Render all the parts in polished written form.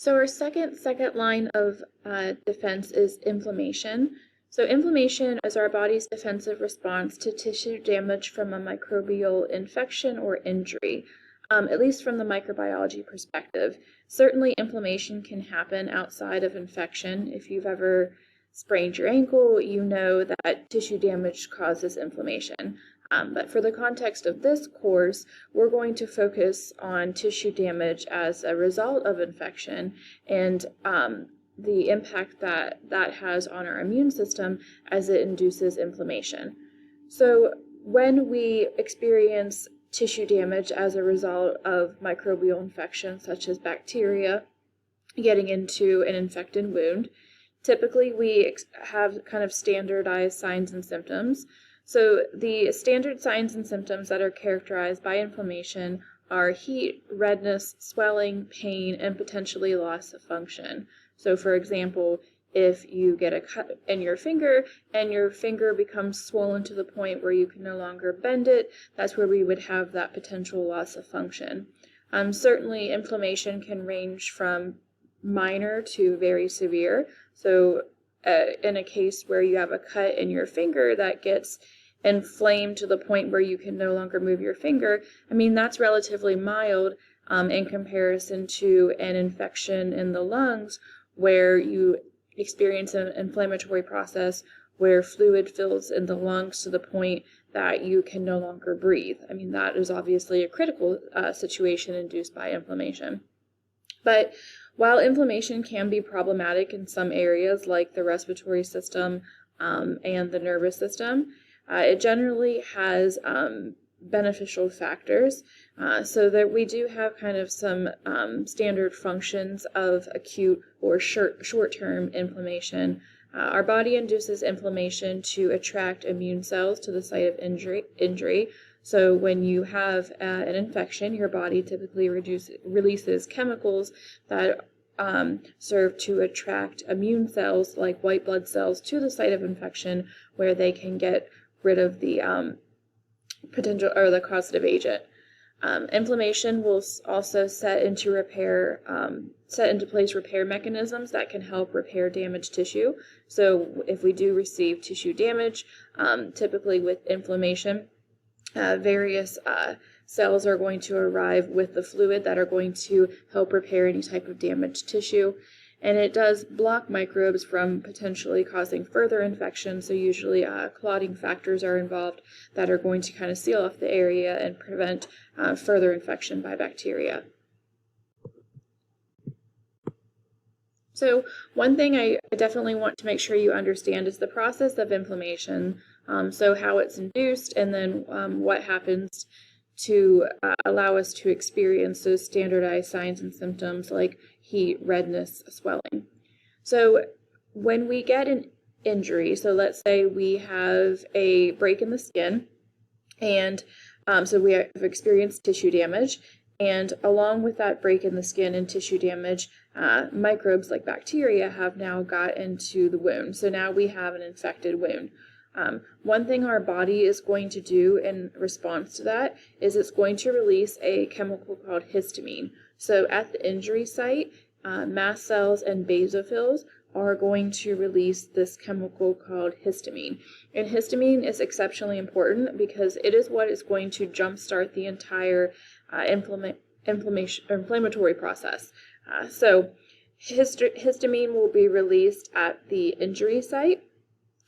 So our second line of defense is inflammation. So inflammation is our body's defensive response to tissue damage from a microbial infection or injury, at least from the microbiology perspective. Certainly inflammation can happen outside of infection. If you've ever sprained your ankle, you know that tissue damage causes inflammation. But for the context of this course, we're going to focus on tissue damage as a result of infection and the impact that that has on our immune system as it induces inflammation. So when we experience tissue damage as a result of microbial infection, such as bacteria getting into an infected wound, typically we have kind of standardized signs and symptoms. So the standard signs and symptoms that are characterized by inflammation are heat, redness, swelling, pain, and potentially loss of function. So for example, if you get a cut in your finger and your finger becomes swollen to the point where you can no longer bend it, that's where we would have that potential loss of function. Certainly inflammation can range from minor to very severe. So in a case where you have a cut in your finger that gets inflamed to the point where you can no longer move your finger, I mean, that's relatively mild in comparison to an infection in the lungs where you experience an inflammatory process where fluid fills in the lungs to the point that you can no longer breathe. I mean, that is obviously a critical situation induced by inflammation. But while inflammation can be problematic in some areas like the respiratory system and the nervous system, it generally has beneficial factors, so that we do have kind of some standard functions of acute or short-term inflammation. Our body induces inflammation to attract immune cells to the site of injury. So when you have an infection, your body typically releases chemicals that serve to attract immune cells like white blood cells to the site of infection, where they can get rid of the potential or the causative agent. Inflammation will also set into place repair mechanisms that can help repair damaged tissue. So if we do receive tissue damage, typically with inflammation, various cells are going to arrive with the fluid that are going to help repair any type of damaged tissue. And it does block microbes from potentially causing further infection, so usually clotting factors are involved that are going to kind of seal off the area and prevent further infection by bacteria. So one thing I definitely want to make sure you understand is the process of inflammation, so how it's induced, and then what happens to allow us to experience those standardized signs and symptoms like heat, redness, swelling. So when we get an injury, so let's say we have a break in the skin, and so we have experienced tissue damage, and along with that break in the skin and tissue damage, microbes like bacteria have now got into the wound. So now we have an infected wound. One thing our body is going to do in response to that is it's going to release a chemical called histamine. So at the injury site, mast cells and basophils are going to release this chemical called histamine. And histamine is exceptionally important because it is what is going to jumpstart the entire inflammatory process. So histamine will be released at the injury site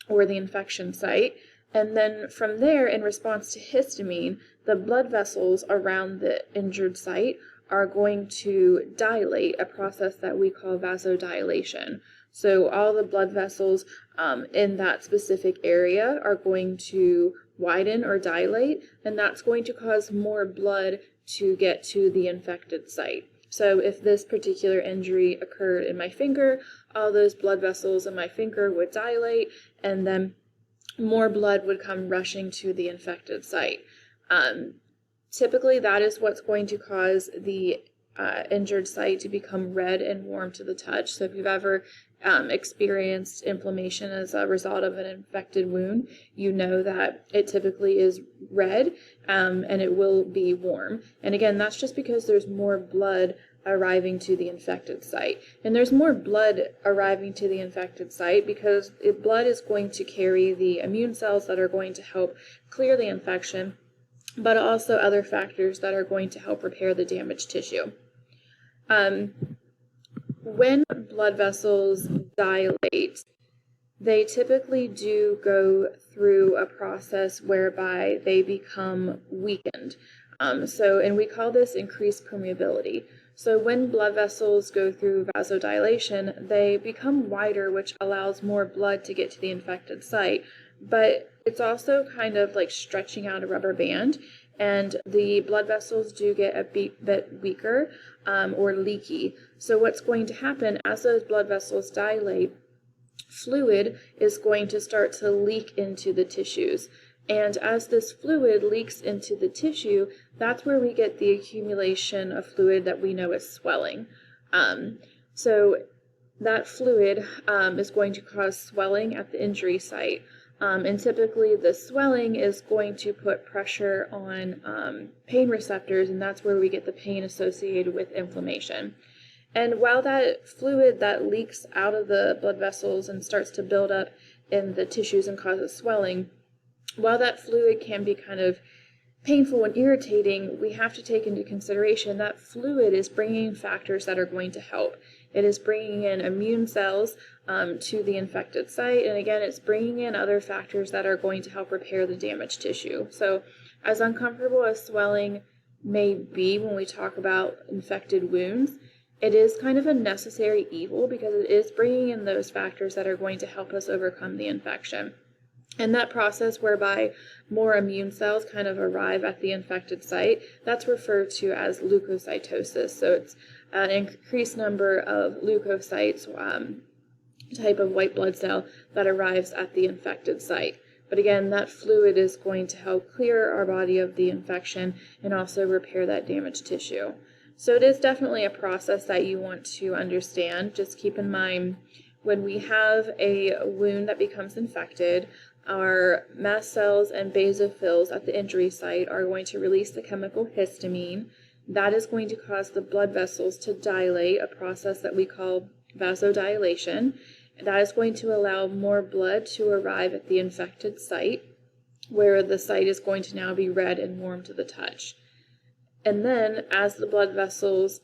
or the infection site, and then from there, in response to histamine, the blood vessels around the injured site are going to dilate, a process that we call vasodilation. So all the blood vessels in that specific area are going to widen or dilate, and that's going to cause more blood to get to the infected site. So if this particular injury occurred in my finger, all those blood vessels in my finger would dilate, and then more blood would come rushing to the infected site. Typically, that is what's going to cause the injured site to become red and warm to the touch. So if you've ever experienced inflammation as a result of an infected wound, you know that it typically is red and it will be warm. And again, that's just because there's more blood arriving to the infected site. And there's more blood arriving to the infected site because blood is going to carry the immune cells that are going to help clear the infection, but also other factors that are going to help repair the damaged tissue. When blood vessels dilate, they typically do go through a process whereby they become weakened. And we call this increased permeability. So when blood vessels go through vasodilation, they become wider, which allows more blood to get to the infected site, but it's also kind of like stretching out a rubber band, and the blood vessels do get a bit weaker or leaky. So what's going to happen as those blood vessels dilate, fluid is going to start to leak into the tissues. And as this fluid leaks into the tissue, that's where we get the accumulation of fluid that we know as swelling. So that fluid is going to cause swelling at the injury site. And typically the swelling is going to put pressure on pain receptors, and that's where we get the pain associated with inflammation. And while that fluid that leaks out of the blood vessels and starts to build up in the tissues and causes swelling, while that fluid can be kind of painful and irritating, we have to take into consideration that fluid is bringing in factors that are going to help. It is bringing in immune cells to the infected site, and again, it's bringing in other factors that are going to help repair the damaged tissue. So as uncomfortable as swelling may be when we talk about infected wounds, it is kind of a necessary evil because it is bringing in those factors that are going to help us overcome the infection. And that process whereby more immune cells kind of arrive at the infected site, that's referred to as leukocytosis. So it's an increased number of leukocytes, type of white blood cell that arrives at the infected site. But again, that fluid is going to help clear our body of the infection and also repair that damaged tissue. So it is definitely a process that you want to understand. Just keep in mind, when we have a wound that becomes infected, our mast cells and basophils at the injury site are going to release the chemical histamine. That is going to cause the blood vessels to dilate, a process that we call vasodilation. That is going to allow more blood to arrive at the infected site, where the site is going to now be red and warm to the touch. And then as the blood vessels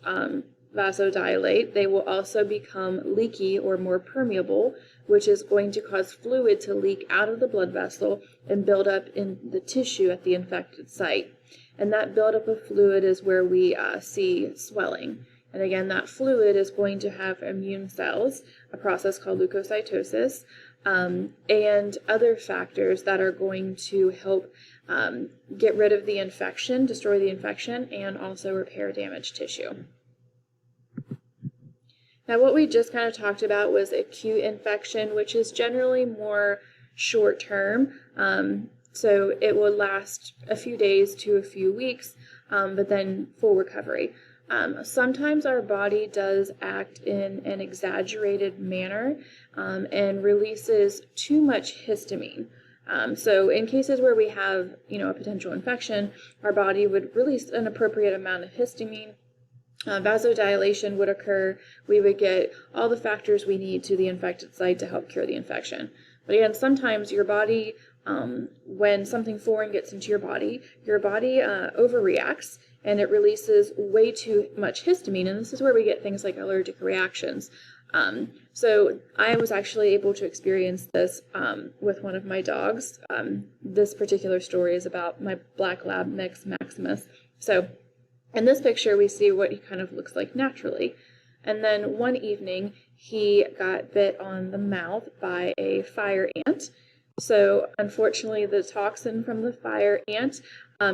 vasodilate, they will also become leaky or more permeable, which is going to cause fluid to leak out of the blood vessel and build up in the tissue at the infected site. And that buildup of fluid is where we see swelling. And again, that fluid is going to have immune cells, a process called leukocytosis, and other factors that are going to help get rid of the infection, destroy the infection, and also repair damaged tissue. Now, what we just kind of talked about was acute infection, which is generally more short-term. So it will last a few days to a few weeks, but then full recovery. Sometimes our body does act in an exaggerated manner and releases too much histamine. So in cases where we have, a potential infection, our body would release an appropriate amount of histamine. Vasodilation would occur. We would get all the factors we need to the infected site to help cure the infection. But again, sometimes your body, when something foreign gets into your body overreacts and it releases way too much histamine. And this is where we get things like allergic reactions. So I was actually able to experience this with one of my dogs. This particular story is about my black lab mix, Maximus. So in this picture, we see what he kind of looks like naturally. And then one evening, he got bit on the mouth by a fire ant. So unfortunately, the toxin from the fire ant,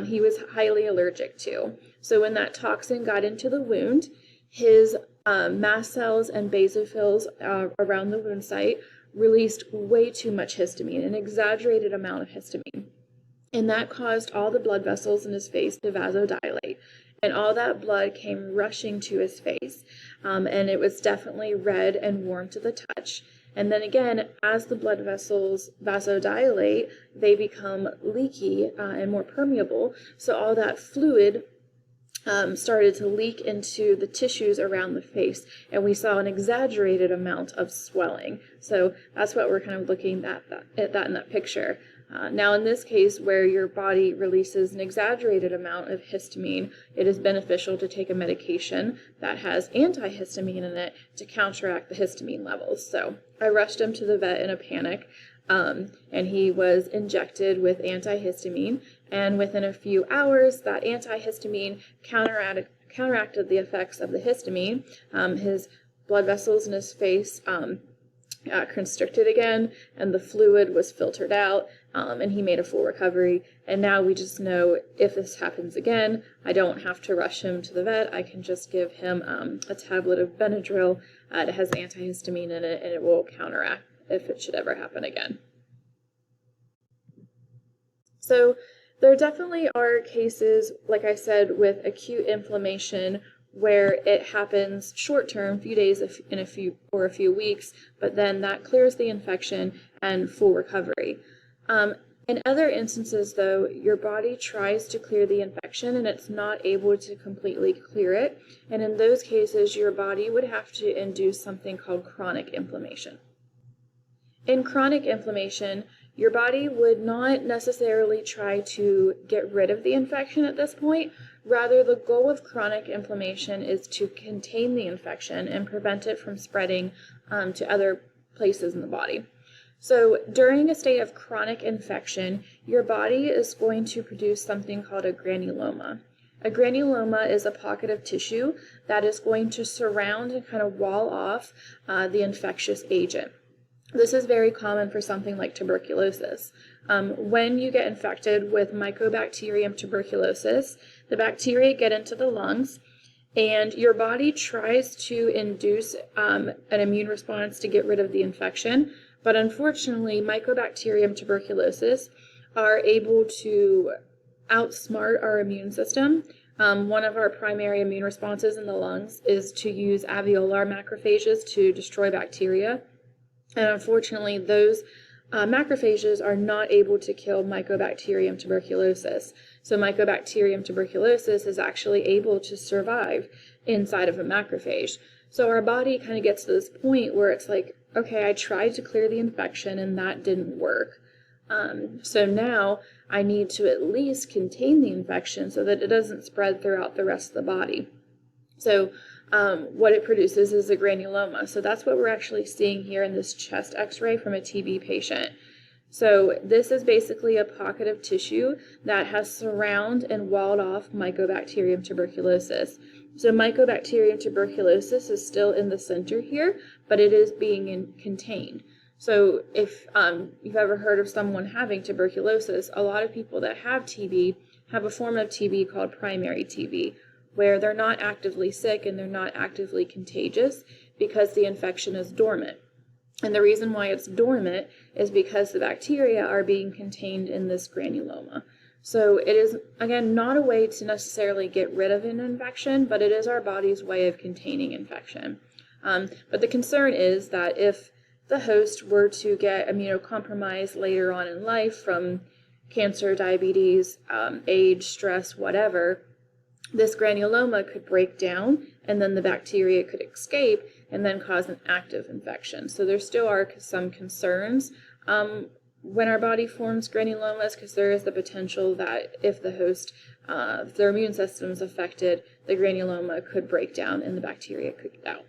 he was highly allergic to. So when that toxin got into the wound, his mast cells and basophils around the wound site released way too much histamine, an exaggerated amount of histamine. And that caused all the blood vessels in his face to vasodilate. And all that blood came rushing to his face. And it was definitely red and warm to the touch. And then again, as the blood vessels vasodilate, they become leaky and more permeable. So all that fluid started to leak into the tissues around the face, and we saw an exaggerated amount of swelling. So that's what we're kind of looking at that in that picture. Now, in this case, where your body releases an exaggerated amount of histamine, it is beneficial to take a medication that has antihistamine in it to counteract the histamine levels. So I rushed him to the vet in a panic, and he was injected with antihistamine, and within a few hours, that antihistamine counteracted the effects of the histamine. His blood vessels in his face constricted again, and the fluid was filtered out, and he made a full recovery. And now we just know if this happens again, I don't have to rush him to the vet. I can just give him a tablet of Benadryl. It has antihistamine in it, and it will counteract if it should ever happen again. So there definitely are cases, like I said, with acute inflammation where it happens short-term, few days or a few weeks, but then that clears the infection and full recovery. In other instances, though, your body tries to clear the infection and it's not able to completely clear it, and in those cases, your body would have to induce something called chronic inflammation. In chronic inflammation, your body would not necessarily try to get rid of the infection at this point. Rather, the goal of chronic inflammation is to contain the infection and prevent it from spreading to other places in the body. So during a state of chronic infection, your body is going to produce something called a granuloma. A granuloma is a pocket of tissue that is going to surround and kind of wall off the infectious agent. This is very common for something like tuberculosis. When you get infected with Mycobacterium tuberculosis, the bacteria get into the lungs, and your body tries to induce an immune response to get rid of the infection. But unfortunately, Mycobacterium tuberculosis are able to outsmart our immune system. One of our primary immune responses in the lungs is to use alveolar macrophages to destroy bacteria. And unfortunately, those macrophages are not able to kill Mycobacterium tuberculosis. So Mycobacterium tuberculosis is actually able to survive inside of a macrophage. So our body kind of gets to this point where it's like, okay, I tried to clear the infection and that didn't work. So now I need to at least contain the infection so that it doesn't spread throughout the rest of the body. So what it produces is a granuloma. So that's what we're actually seeing here in this chest x-ray from a TB patient. So this is basically a pocket of tissue that has surrounded and walled off Mycobacterium tuberculosis. So Mycobacterium tuberculosis is still in the center here, but it is being contained. So if you've ever heard of someone having tuberculosis, a lot of people that have TB have a form of TB called primary TB, where they're not actively sick and they're not actively contagious because the infection is dormant. And the reason why it's dormant is because the bacteria are being contained in this granuloma. So it is, again, not a way to necessarily get rid of an infection, but it is our body's way of containing infection. But the concern is that if the host were to get immunocompromised later on in life from cancer, diabetes, age, stress, whatever, this granuloma could break down and then the bacteria could escape and then cause an active infection. So there still are some concerns when our body forms granulomas, because there is the potential that if the host, if their immune system is affected, the granuloma could break down and the bacteria could get out.